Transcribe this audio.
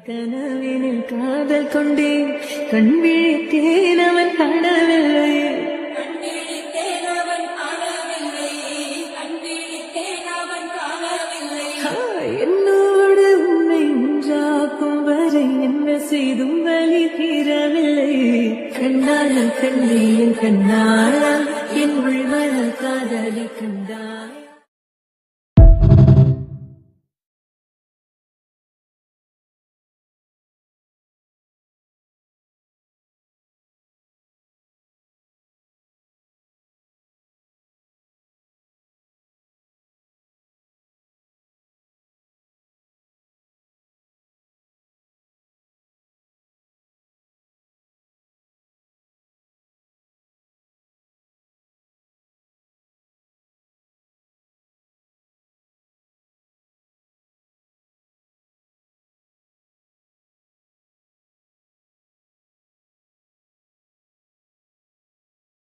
கனவினில் காதல் கொண்டேன் கண் விழித்தேன் அவன் காணவில்லை என்னோடு உன்னை ஒன்றாக்கும் வரை என்ன செய்தும் வழி தீரவில்லை கண்ணான கண்ணே என் கண்ணாளா என் உள்மன காதலி கண்டா